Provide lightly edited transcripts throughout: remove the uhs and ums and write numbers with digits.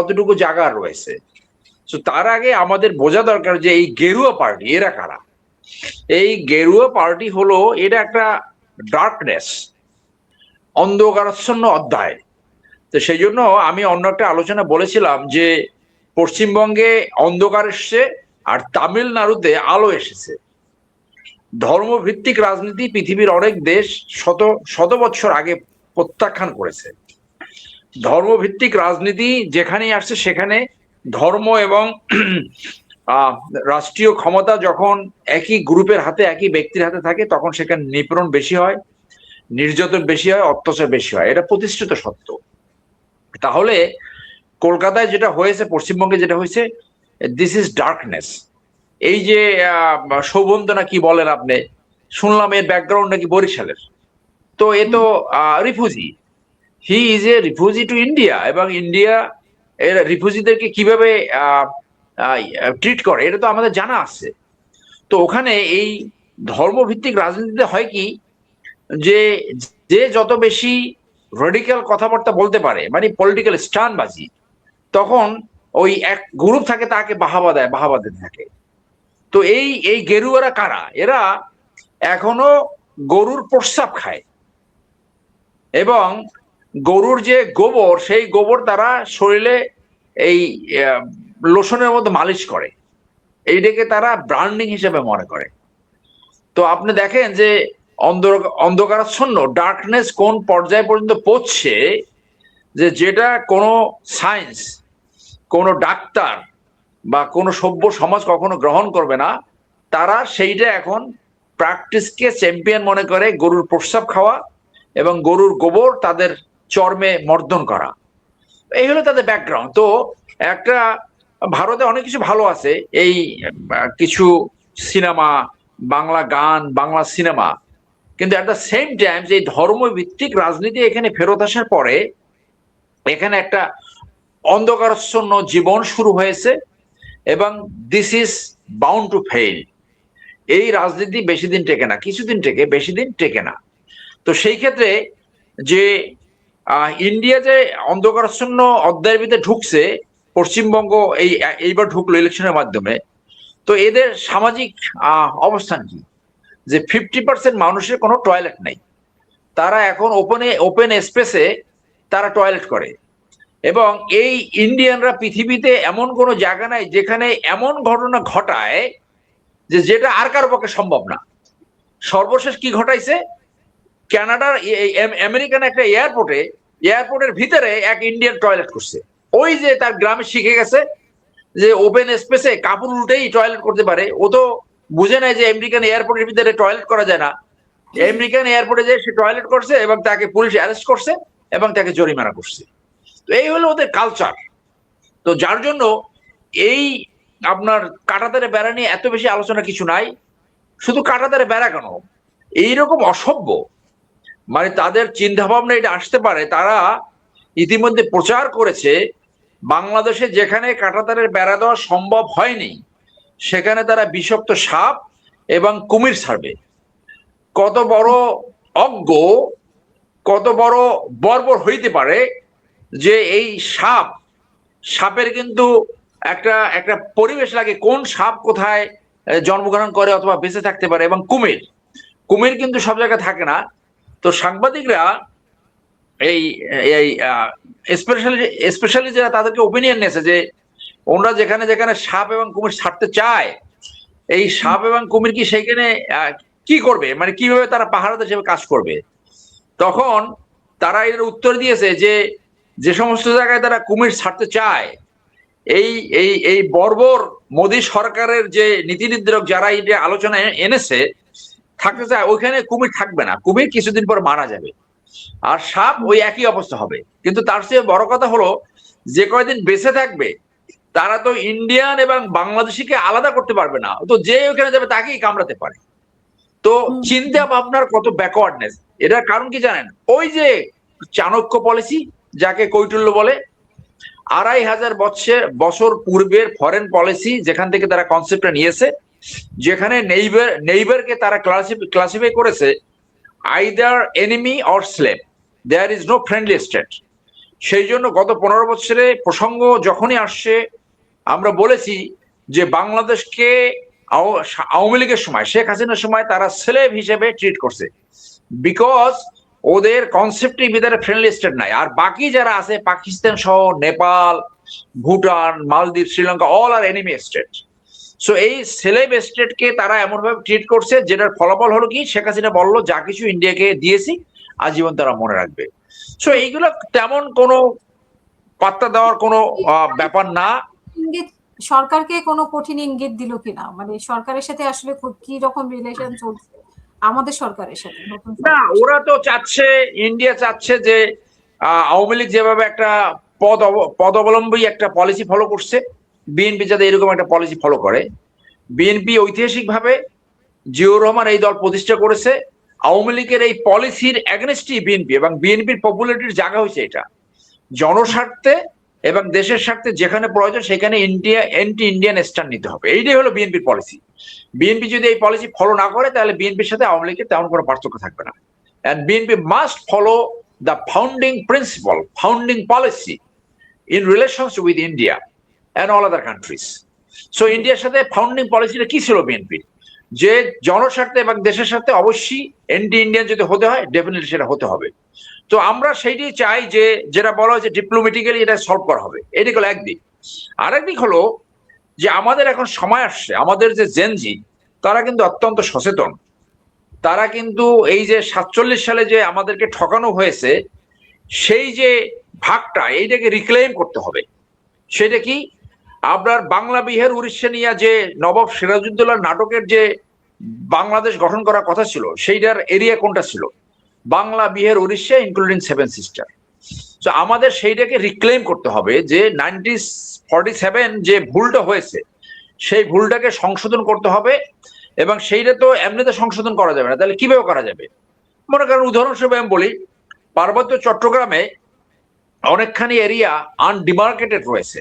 কতটুকু জায়গা রয়েছে। তো তার আগে আমাদের বোঝা দরকার যে এই গেরুয়া পার্টি এরা কারা। এই গেরুয়া পার্টি হলো এটা একটা ডার্কনেস, অন্ধকারাচ্ছন্ন অধ্যায়। তো সেই জন্য আমি অন্য একটা আলোচনা বলেছিলাম যে পশ্চিমবঙ্গে অন্ধকার এসছে আর তামিলনাড়ুতে আলো এসেছে। ধর্মভিত্তিক রাজনীতি পৃথিবীর অনেক দেশ শত শত বছর আগে প্রত্যাখ্যান করেছে। ধর্মভিত্তিক রাজনীতি যেখানেই আসছে সেখানে ধর্ম এবং রাষ্ট্রীয় ক্ষমতা যখন একই গ্রুপের হাতে, একই ব্যক্তির হাতে থাকে, তখন সেখানে নিপীড়ন বেশি হয়, নির্যাতন বেশি হয়, অত্যাচার বেশি হয়। এটা প্রতিষ্ঠিত সত্য। তাহলে কলকাতায় যেটা হয়েছে, পশ্চিমবঙ্গে যেটা হয়েছে, দিস ইজ ডার্কনেস। এই যে শোভন্তনা কি বলেন আপনি, শুনলাম এর ব্যাকগ্রাউন্ড নাকি বরিশালের। তো এ তো refugee, he is a refugee to India, এবং ইন্ডিয়া এর রিফিউজিদেরকে কিভাবে ট্রিট করে এটা তো আমাদের জানা আছে। তো ওখানে এই ধর্মভিত্তিক রাজনীতিতে হয় কি, যে যে যত বেশি রেডিক্যাল কথাবার্তা বলতে পারে, মানে পলিটিক্যাল স্টানবাজি, তখন ওই এক গ্রুপ থাকে তাকে বাহাবা দিতে থাকে। তো এই এই গেরুয়ারা কারা? এরা এখনো গরুর প্রস্রাব খায়, এবং গরুর যে গোবর, সেই গোবর তারা শরীরে এই লোশনের মধ্যে মালিশ করে। এইটাকে তারা ব্র্যান্ডিং হিসেবে মনে করে। তো আপনি দেখেন যে অন্ধকারাচ্ছন্ন ডার্কনেস কোন পর্যায় পর্যন্ত পৌঁছছে, যে যেটা কোনো সায়েন্স, কোনো ডাক্তার বা কোনো সভ্য সমাজ কখনো গ্রহণ করবে না, তারা সেইটা এখন প্র্যাকটিসকে চ্যাম্পিয়ন মনে করে, গরুর প্রস্রাব খাওয়া এবং গরুর গোবর তাদের চর্মে মর্দন করা। এই হলো তাদের ব্যাকগ্রাউন্ড। তো একটা ভারতে অনেক কিছু ভালো আছে, এই কিছু সিনেমা, বাংলা গান, বাংলা সিনেমা, কিন্তু অ্যাট দ্য সেম টাইম এই ধর্মভিত্তিক রাজনীতি এখানে ফেরত আসার পরে এখানে একটা অন্ধকারাচ্ছন্ন জীবন শুরু হয়েছে, এবং this is bound to fail. এই রাজনীতি বেশি দিন টেকে না, কিছুদিন টেকে, বেশি দিন টেকে না। তো সেই ক্ষেত্রে যে ইন্ডিয়া যে অন্ধকারাচ্ছন্ন অধ্যায়ের ভিতরে ঢুকছে, পশ্চিমবঙ্গ এইবার ঢুকলো ইলেকশনের মাধ্যমে, তো এদের সামাজিক অবস্থান কি, যে 50% মানুষের কোনো টয়লেট নাই। তারা এখন ওপেন স্পেসে তারা টয়লেট করে। এবং এই ইন্ডিয়ানরা পৃথিবীতে এমন কোনো জায়গা নাই যেখানে এমন ঘটনা ঘটায় যে যেটা আর কারো পক্ষে সম্ভব না। সর্বশেষ কি ঘটাইছে, কানাডার আমেরিকান একটা এয়ারপোর্টের ভিতরে এক ইন্ডিয়ান টয়লেট করছে। ওই যে তার গ্রামে শিখে গেছে যে ওপেন স্পেসে কাপড় উল্টেই টয়লেট করতে পারে, ও তো বুঝে নাই যে আমেরিকান এয়ারপোর্টের ভিতরে টয়লেট করা যায় না। আমেরিকান এয়ারপোর্টে যে সে টয়লেট করছে এবং তাকে পুলিশ অ্যারেস্ট করছে এবং তাকে জরিমানা করছে। তো এই হলো ওদের কালচার। তো যার জন্য এই আপনার কাঁটাতারে বেড়া নিয়ে এত বেশি আলোচনা কিছু নাই। শুধু কাঁটাতারে বেড়া কেন, এইরকম অসভ্য, মানে তাদের চিন্তা ভাবনা এটা আসতে পারে। তারা ইতিমধ্যে প্রচার করেছে বাংলাদেশে যেখানে কাঁটাতারের বেড়া দেওয়া সম্ভব হয়নি, সেখানে তারা বিষাক্ত সাপ এবং কুমির ছাড়বে। কত বড় অজ্ঞ, কত বড় বর্বর হইতে পারে যে এই সাপের কিন্তু একটা একটা পরিবেশ লাগে, কোন সাপ কোথায় জন্মগ্রহণ করে অথবা বেঁচে থাকতে পারে। এবং কুমির কিন্তু সব জায়গায় থাকে না। তো সাংবাদিকরা এই এই স্পেশালি যারা তাদেরকে ওপিনিয়ন নিয়েছে যে ওনারা যেখানে যেখানে সাপ এবং কুমির ছাড়তে চায়, এই সাপ এবং কুমির কি সেইখানে কি করবে, মানে কিভাবে তারা পাহারাদার হিসেবে কাজ করবে। তখন তারা এর উত্তর দিয়েছে যে যে সমস্ত জায়গায় তারা কুমির ছাড়তে চায়, এই এই এই বর্বর মোদী সরকারের যে নীতি নির্ধারক যারা এই যে আলোচনায় এনেছে থাকতে চায়, ওইখানে কুমির থাকবে না, কুমির কিছুদিন পর মারা যাবে, আর সাপ ওই একই অবস্থা হবে। কিন্তু তার চেয়ে বড় কথা হলো, যে কয়দিন বেঁচে থাকবে তারা তো ইন্ডিয়ান এবং বাংলাদেশিকে আলাদা করতে পারবে না, তো যে ওখানে যাবে তাকেই কামড়াতে পারে। তো চিন্তা ভাবনার কত ব্যাকওয়ার্ডনেস। এটার কারণ কি জানেন? ওই যে চাণক্য পলিসি, যাকে কৈটুল্য বলে, 2500 বছর পূর্বের ফরেন পলিসি, যেখান থেকে তারা কনসেপ্টটা নিয়েছে, যেখানে নেইবারকে তারা ক্লাসিফাই করেছে either enemy or slave, there is no friendly state. সেই জন্য গত 15 বছরে প্রসঙ্গ যখনই আসছে আমরা বলেছি যে বাংলাদেশকে আওয়ামী লীগের সময়, শেখ হাসিনার সময় তারা স্লেভ হিসেবে ট্রিট করছে, বিকজ ওদের কনসেপ্টের ভিতরে ফ্রেন্ডলি স্টেট নাই। আর বাকি যারা আছে পাকিস্তান সহ নেপাল, ভুটান, মালদ্বীপ, শ্রীলঙ্কা, অল আর এনিমি স্টেট। সো এই স্লেভ স্টেটকে তারা এমনভাবে ট্রিট করছে যেটার ফলাফল হলো কি, শেখ হাসিনা বললো যা কিছু ইন্ডিয়াকে দিয়েছি আজীবন তারা মনে রাখবে। সো এইগুলো তেমন কোনো পাত্তা দেওয়ার কোনো ব্যাপার না। সরকারকে কোনো কঠিন ইঙ্গিত দিল কিনা, মানে সরকারের সাথে আসলে কি রকম রিলেশন চলছে আমাদের সরকারের সাথে? না, ওরা তো চাচ্ছে, ইন্ডিয়া চাচ্ছে যে আওয়ামী লীগ যেভাবে একটা পদ অবলম্বী একটা পলিসি ফলো করছে, বিএনপি যাতে এরকম একটা পলিসি ফলো করে। বিএনপি ঐতিহাসিকভাবে জিয়াউর রহমান এই দল প্রতিষ্ঠা করেছে, আওয়ামী লীগের এই পলিসির অ্যাগনেস্টই বিএনপি, এবং বিএনপির পপুলারিটির জায়গা হয়েছে এটা জনস্বার্থে এবং দেশের স্বার্থে যেখানে প্রয়োজন সেখানে অ্যান্টি ইন্ডিয়ান স্ট্যান্ড নিতে হবে। এইটাই হলো বিএনপির পলিসি। বিএনপি যদি এই পলিসি ফলো না করে তাহলে বিএনপির সাথে আওয়ামী লীগের তেমন কোনো পার্থক্য থাকবে না। And BNP must follow the founding principle, founding policy in relations with India and all other countries. So ইন্ডিয়ার সাথে ফাউন্ডিং পলিসিটা কি ছিল বিএনপির? যে জনস্বার্থে এবং দেশের সাথে অবশ্যই অ্যান্টি ইন্ডিয়ান যদি হতে হয়, ডেফিনেটলি সেটা হতে হবে। তো আমরা সেইটাই চাই যে যেটা বলা হয়েছে ডিপ্লোমেটিক্যালি এটা সলভ করা হবে। এটি হলো একদিক। আরেকদিক হলো যে আমাদের এখন সময় আসছে, আমাদের যে জেনজি তারা কিন্তু অত্যন্ত সচেতন। তারা কিন্তু এই যে 47 সালে যে আমাদেরকে ঠকানো হয়েছে সেই যে ভাগটা, এইটাকে রিক্লেম করতে হবে। সেটা কি, আপনার বাংলা বিহার উড়িষ্যা নিয়ে যে নবাব সিরাজউদ্দৌলার নাটকের যে বাংলাদেশ গঠন করার কথা ছিল, সেইটার এরিয়া কোনটা ছিল? Bangla Bihar Orissa including 7 sister. তো আমাদের সেইটাকে রিক্লেম করতে হবে যে 1947 যে ভুলটা হয়েছে সেই ভুলটাকে সংশোধন করতে হবে। এবং সেইটা তো এমনিতে সংশোধন করা যাবে না, তাহলে কিভাবে করা যাবে? মনে করেন উদাহরণস্বরূপ আমি বলি, পার্বত্য চট্টগ্রামে অনেকখানি এরিয়া আনডিমার্কেটেড রয়েছে।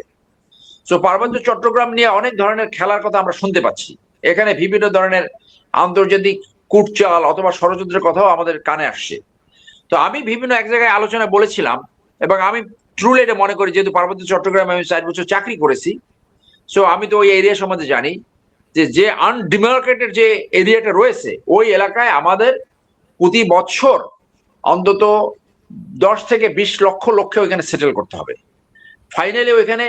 তো পার্বত্য চট্টগ্রাম নিয়ে অনেক ধরনের খেলার কথা আমরা শুনতে পাচ্ছি। এখানে বিভিন্ন ধরনের আন্তর্জাতিক কূটচাল অথবা ষড়যন্ত্রের কথাও আমাদের কানে আসছে। তো আমি বিভিন্ন এক জায়গায় আলোচনায় বলেছিলাম, এবং আমি ট্রুলি এটা মনে করি, যেহেতু পার্বত্য চট্টগ্রামে আমি 4 বছর চাকরি করেছি, সো আমি তো ওই এরিয়া সম্বন্ধে জানি যে আনডিমার্কেটেড যে এরিয়াটা রয়েছে ওই এলাকায় আমাদের প্রতি বছর অন্তত 10 থেকে 20 লক্ষ লোককে ওইখানে সেটেল করতে হবে। ফাইনালি ওইখানে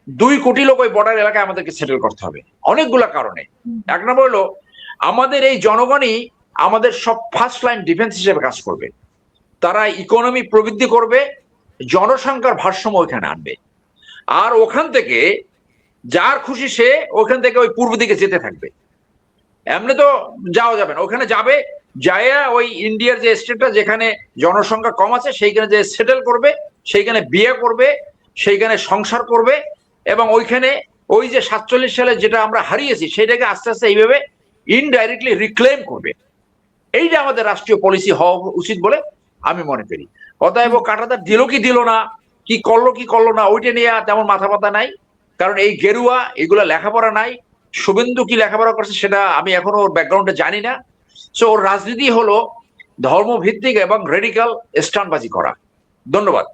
2 কোটি লোক ওই বর্ডার এলাকায় আমাদেরকে সেটেল করতে হবে অনেকগুলো কারণে। এক নম্বর হলো আমাদের এই জনগণই আমাদের সব ফার্স্ট লাইন ডিফেন্স হিসেবে কাজ করবে। তারা ইকোনমি প্রবৃদ্ধি করবে, জনসংখ্যার ভারসাম্য ওইখানে আনবে, আর ওখান থেকে যার খুশি সে ওখান থেকে ওই পূর্ব দিকে যেতে থাকবে। এমনি তো যাওয়া যাবে না, ওখানে যাবে, যাইয়া ওই ইন্ডিয়ার যে স্টেটটা যেখানে জনসংখ্যা কম আছে সেইখানে যে সেটেল করবে, সেইখানে বিয়ে করবে, সেইখানে সংসার করবে, এবং ওইখানে ওই যে 47 সালে যেটা আমরা হারিয়েছি সেটাকে আস্তে আস্তে এইভাবে ইনডাইরেক্টলি রিক্লেম করবে। এইটা আমাদের রাষ্ট্রীয় পলিসি হওয়া উচিত বলে আমি মনে করি। অতএব কাঁটাতার দিল কি দিল না, কি করলো না, ওইটা নিয়ে তেমন মাথা ব্যথা নাই। কারণ এই গেরুয়া এগুলা লেখাপড়া নাই। শুভেন্দু কি লেখাপড়া করছে সেটা আমি এখনো ওর ব্যাকগ্রাউন্ডে জানি না। সো ওর রাজনীতি হলো ধর্মভিত্তিক এবং রেডিক্যাল স্টান্টবাজি করা। ধন্যবাদ।